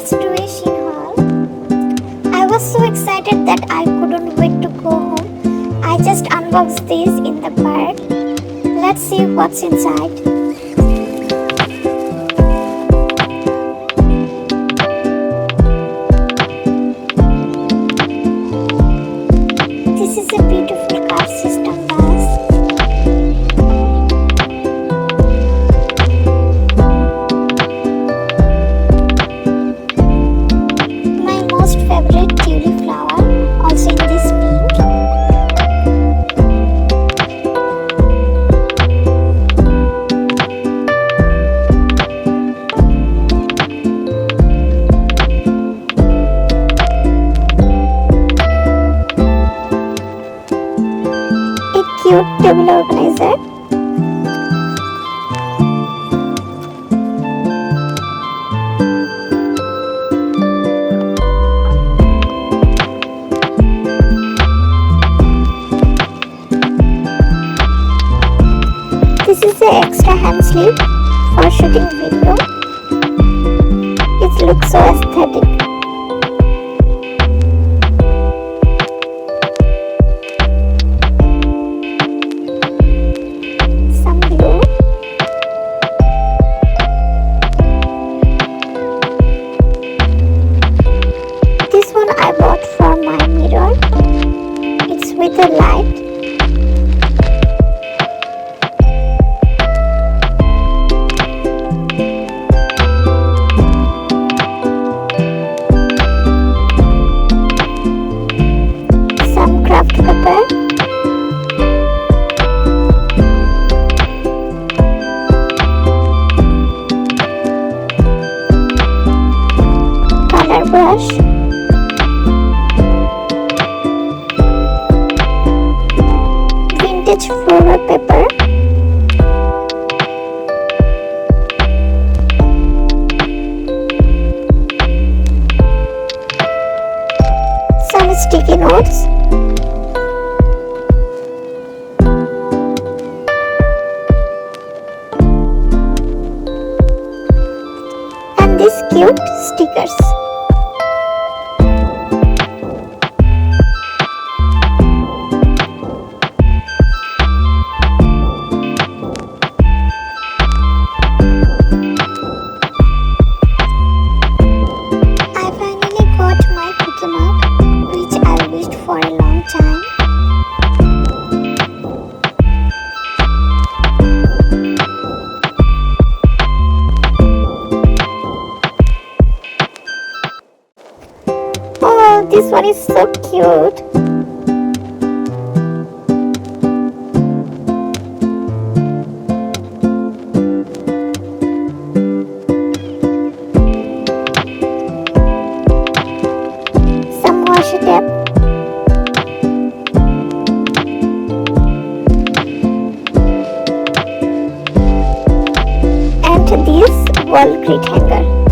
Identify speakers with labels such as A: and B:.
A: let's do a Shein haul. I was so excited that I couldn't wait to go home. I just unboxed these in the park. Let's see what's inside. This is a beautiful card system vase. My most favorite tulip flower, also in this pink. A cute table organizer. This is the extra hand sleeve for shooting video. It looks so aesthetic. Some glue. This one I bought for my mirror. It's with a light. Craft paper, color brush, vintage floral paper, some sticky notes, and these cute stickers. I finally got my cookie mug, which I wished for a long time. Oh, this one is so cute. Some washi tape. And this wall grid hanger.